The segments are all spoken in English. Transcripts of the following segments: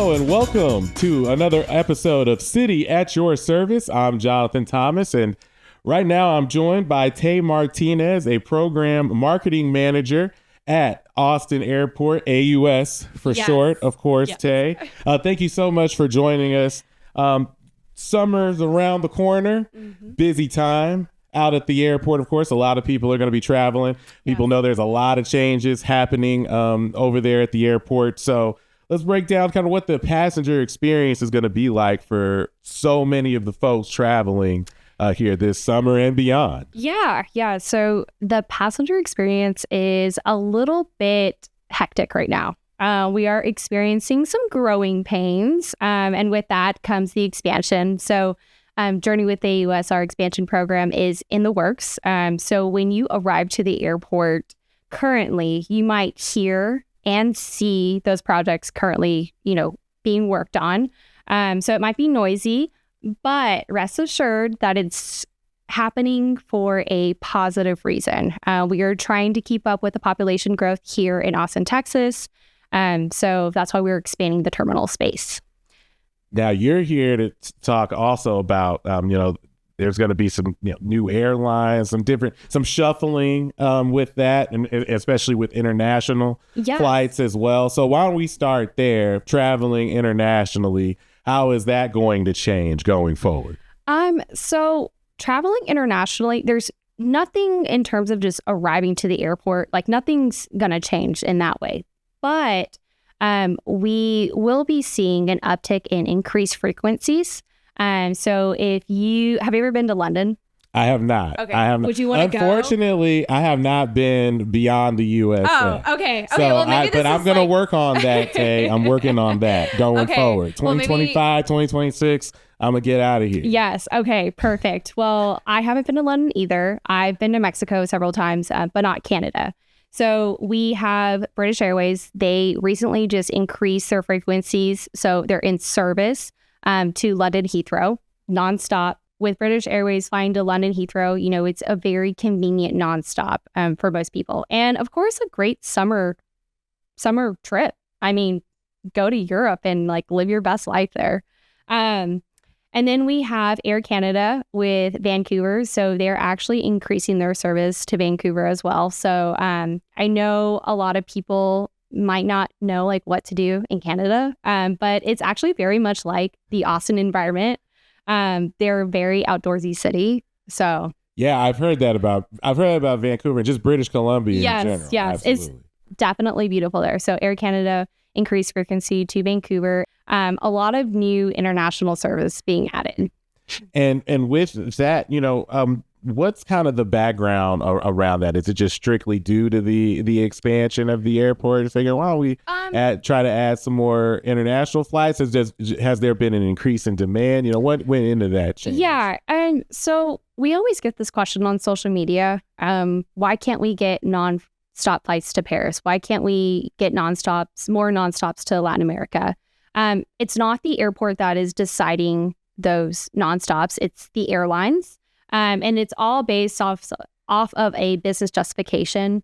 Hello and welcome to another episode of City at Your Service. I'm Jonathan Thomas, and right now I'm joined by Tae Martinez, a program marketing manager at Austin Airport, AUS for short, of course, yes. Tae. Thank you so much for joining us. Summer's around the corner, busy time out at the airport. Of course, a lot of people are going to be traveling. People know there's a lot of changes happening over there at the airport. So let's break down kind of what the passenger experience is going to be like for so many of the folks traveling here this summer and beyond. Yeah. So the passenger experience is a little bit hectic right now. We are experiencing some growing pains, and with that comes the expansion. So Journey with AUS, our expansion program, is in the works. So when you arrive to the airport currently, you might hear and see those projects currently, being worked on. So it might be noisy, but rest assured that it's happening for a positive reason. We are trying to keep up with the population growth here in Austin, Texas. So that's why we're expanding the terminal space. Now you're here to talk also about, there's going to be some new airlines, some shuffling with that, and especially with international flights as well. So why don't we start there, traveling internationally? How is that going to change going forward? So traveling internationally, there's nothing in terms of just arriving to the airport, like nothing's going to change in that way. But we will be seeing an uptick in increased frequencies. So have you ever been to London? I have not. Okay. I have not. Would you want to go? Unfortunately, I have not been beyond the U.S. Oh, okay. So well, maybe I'm going to work on that, Tae. I'm working on that going forward. 2025, 2026, I'm going to get out of here. Yes. Okay, perfect. Well, I haven't been to London either. I've been to Mexico several times, but not Canada. So we have British Airways. They recently just increased their frequencies. So they're in service to London Heathrow nonstop. With British Airways flying to London Heathrow, it's a very convenient nonstop for most people. And of course, a great summer trip. I mean, go to Europe and live your best life there. And then we have Air Canada with Vancouver. So they're actually increasing their service to Vancouver as well. So I know a lot of people might not know what to do in Canada, but it's actually very much like the Austin environment. They're a very outdoorsy city. So yeah, I've heard about Vancouver and just British Columbia in general. Yes, absolutely. It's definitely beautiful there. So Air Canada increased frequency to Vancouver. A lot of new international service being added. And with that, what's kind of the background around that? Is it just strictly due to the expansion of the airport? Figure, why don't we try to add some more international flights? Has there been an increase in demand? What went into that change? Yeah, and so we always get this question on social media. Why can't we get non-stop flights to Paris? Why can't we get more nonstops to Latin America? It's not the airport that is deciding those nonstops. It's the airlines. And it's all based off of a business justification.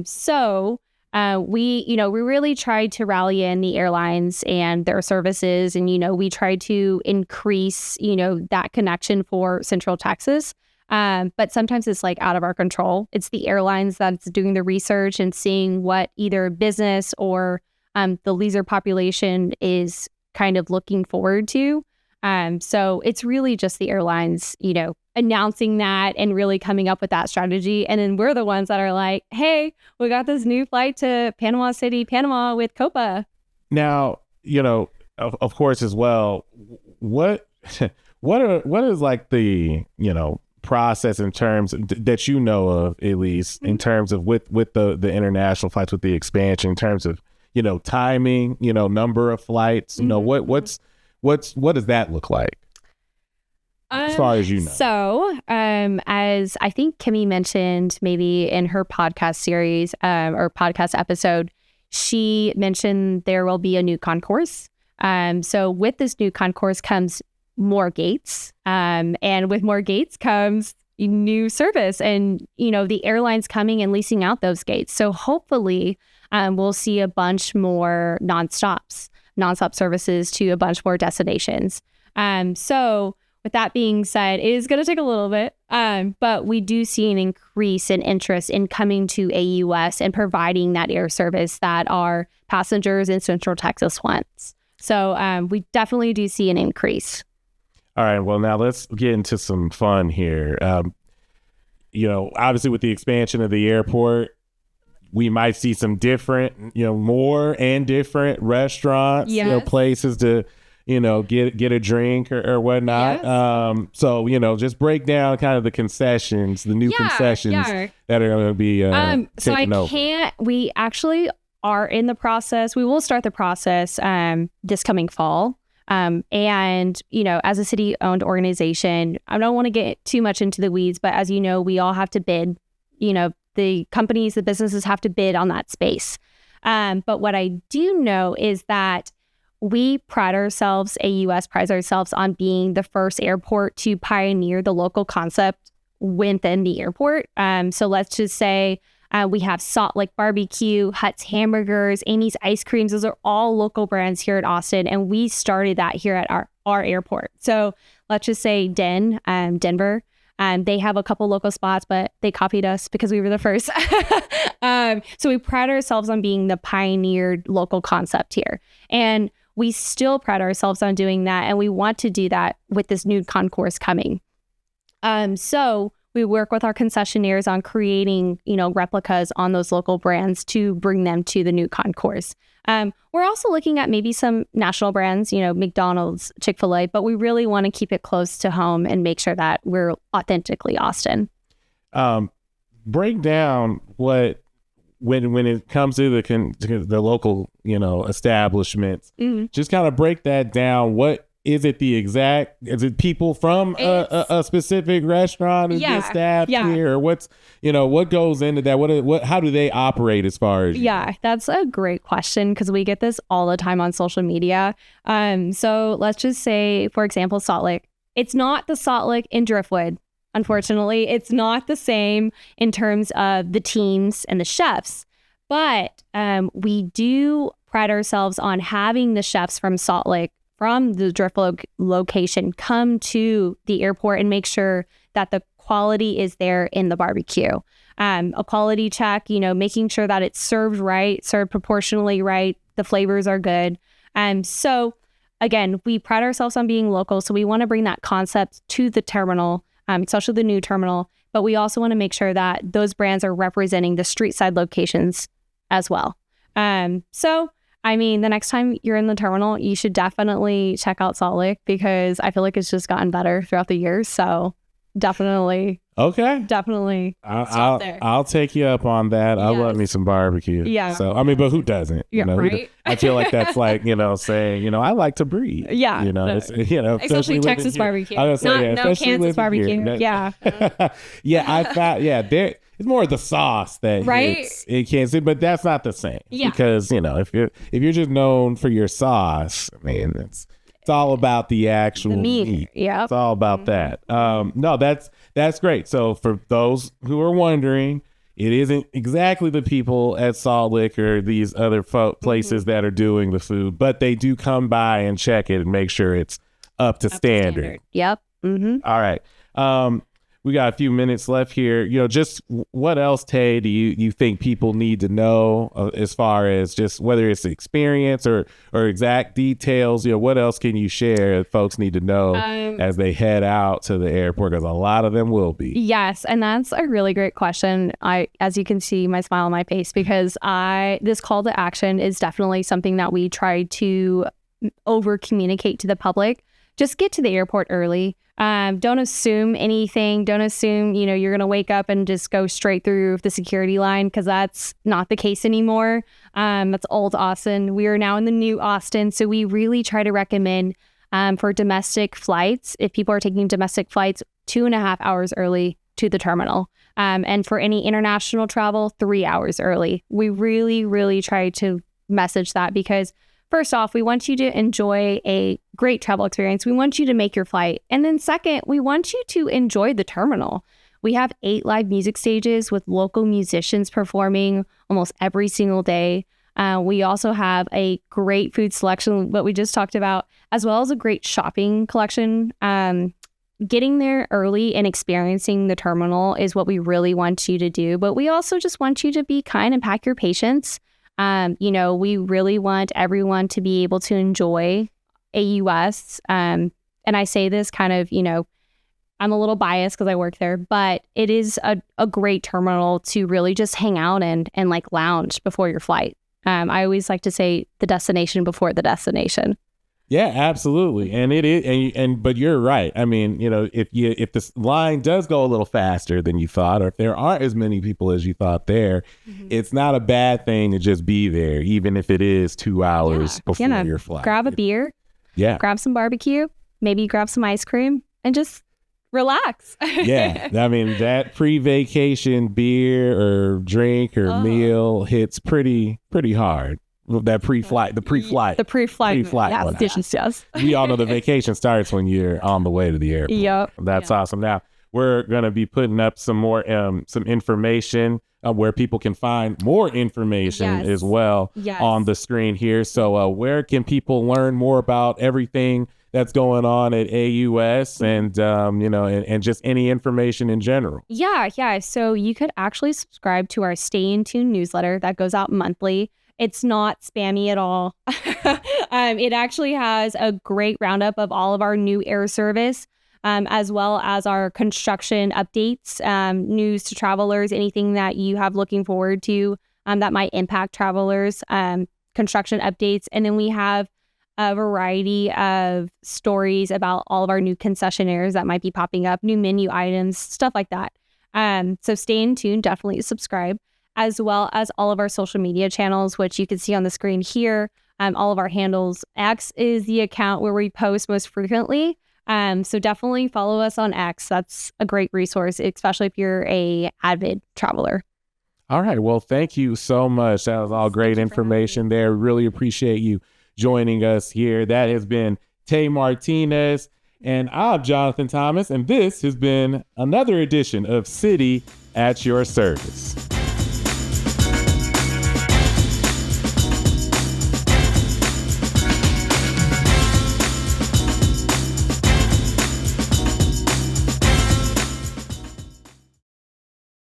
So we really tried to rally in the airlines and their services. And, we tried to increase, that connection for Central Texas. But sometimes it's out of our control. It's the airlines that's doing the research and seeing what either business or the leisure population is kind of looking forward to. So it's really just the airlines, announcing that and really coming up with that strategy. And then we're the ones that are like, hey, we got this new flight to Panama City, Panama with Copa. Now, of course, as well, what is the, process in terms that of, at least in terms of with the international flights, with the expansion, in terms of, timing, number of flights, what does that look like? As far as you know. So, as I think Kimmy mentioned maybe in her podcast series or podcast episode, she mentioned there will be a new concourse. So with this new concourse comes more gates. And with more gates comes new service and, the airlines coming and leasing out those gates. So hopefully we'll see a bunch more nonstops. nonstop services to a bunch more destinations. So with that being said, it is going to take a little bit, but we do see an increase in interest in coming to AUS and providing that air service that our passengers in Central Texas wants. So we definitely do see an increase. All right. Well, now let's get into some fun here. Obviously with the expansion of the airport, we might see some different, more and different restaurants, Yes. Places to, get a drink or whatnot. Yes. So, just break down kind of the concessions, the new concessions that are going to be so I taken over. We actually are in the process. We will start the process this coming fall. And, as a city-owned organization, I don't want to get too much into the weeds, but as you know, we all have to bid, the companies, the businesses have to bid on that space. But what I do know is that we pride ourselves, AUS prides ourselves on being the first airport to pioneer the local concept within the airport. So let's just say we have Salt Lick Barbecue, Hut's Hamburgers, Amy's Ice Creams. Those are all local brands here at Austin. And we started that here at our airport. So let's just say Denver. They have a couple local spots, but they copied us because we were the first. So we pride ourselves on being the pioneered local concept here. And we still pride ourselves on doing that. And we want to do that with this new concourse coming. So we work with our concessionaires on creating, replicas on those local brands to bring them to the new concourse. We're also looking at maybe some national brands, McDonald's, Chick-fil-A, but we really want to keep it close to home and make sure that we're authentically Austin. Break down what when it comes to the local, establishments, just kind of break that down. What is it is it people from a specific restaurant who get staffed here, or what's, what goes into that? How do they operate as far as? Yeah, that's a great question because we get this all the time on social media. So let's just say, for example, Salt Lick. It's not the Salt Lick in Driftwood. Unfortunately, it's not the same in terms of the teams and the chefs, but we do pride ourselves on having the chefs from Salt Lick, from the Driftwood location, come to the airport and make sure that the quality is there in the barbecue. A quality check, making sure that it's served right, served proportionally right, the flavors are good. So again, we pride ourselves on being local, so we want to bring that concept to the terminal, especially the new terminal, but we also want to make sure that those brands are representing the street side locations as well. So the next time you're in the terminal, you should definitely check out Salt Lick because I feel like it's just gotten better throughout the years. So definitely. Okay. Definitely. I'll take you up on that. I love me some barbecue. Yeah. So, but who doesn't? Right. I feel like that's like, saying, I like to breathe. Yeah. Especially Texas barbecue. I was say, no Kansas barbecue. Here. Yeah. I found, it's more the sauce that it can't see, but that's not the same. Yeah. Because, if you're just known for your sauce, it's all about the actual meat. Yeah. It's all about that. No, that's great. So for those who are wondering, it isn't exactly the people at Salt Lick or these other places that are doing the food, but they do come by and check it and make sure it's up to standard. Yep. Mm-hmm. All right. We got a few minutes left here. Just what else, Tae, do you think people need to know as far as just whether it's experience or exact details? What else can you share that folks need to know as they head out to the airport? Because a lot of them will be. Yes, and that's a really great question. As you can see, my smile on my face because this call to action is definitely something that we try to over communicate to the public. Just get to the airport early. Don't assume anything. Don't assume, you're going to wake up and just go straight through the security line because that's not the case anymore. That's old Austin. We are now in the new Austin. So we really try to recommend for domestic flights, if people are taking domestic flights, 2.5 hours early to the terminal. And for any international travel, 3 hours early. We really, really try to message that because first off, we want you to enjoy a great travel experience. We want you to make your flight. And then second, we want you to enjoy the terminal. We have 8 live music stages with local musicians performing almost every single day. We also have a great food selection, what we just talked about, as well as a great shopping collection. Getting there early and experiencing the terminal is what we really want you to do. But we also just want you to be kind and pack your patience. We really want everyone to be able to enjoy AUS. And I say this kind of, I'm a little biased because I work there, but it is a great terminal to really just hang out and like lounge before your flight. I always like to say the destination before the destination. Yeah, absolutely. And it is, but you're right. I mean, if this line does go a little faster than you thought, or if there aren't as many people as you thought there, it's not a bad thing to just be there, even if it is 2 hours before your flight. Grab a beer. Yeah. Grab some barbecue, maybe grab some ice cream and just relax. Yeah. I mean, that pre-vacation beer or drink or meal hits pretty hard. That pre-flight. Yes. We all know the vacation starts when you're on the way to the airport. Yep. That's awesome. Now, we're going to be putting up some more some information where people can find more information as well on the screen here. So where can people learn more about everything that's going on at AUS and, and just any information in general? Yeah. So you could actually subscribe to our Stay in Tune newsletter that goes out monthly. It's not spammy at all. It actually has a great roundup of all of our new air service, as well as our construction updates, news to travelers, anything that you have looking forward to that might impact travelers, construction updates. And then we have a variety of stories about all of our new concessionaires that might be popping up, new menu items, stuff like that. So stay in tune, definitely subscribe, as well as all of our social media channels, which you can see on the screen here. All of our handles. X is the account where we post most frequently. So definitely follow us on X. That's a great resource, especially if you're a avid traveler. All right. Well, thank you so much. That was all great information there. Really appreciate you joining us here. That has been Tae Martinez, and I'm Jonathan Thomas, and this has been another edition of City at Your Service.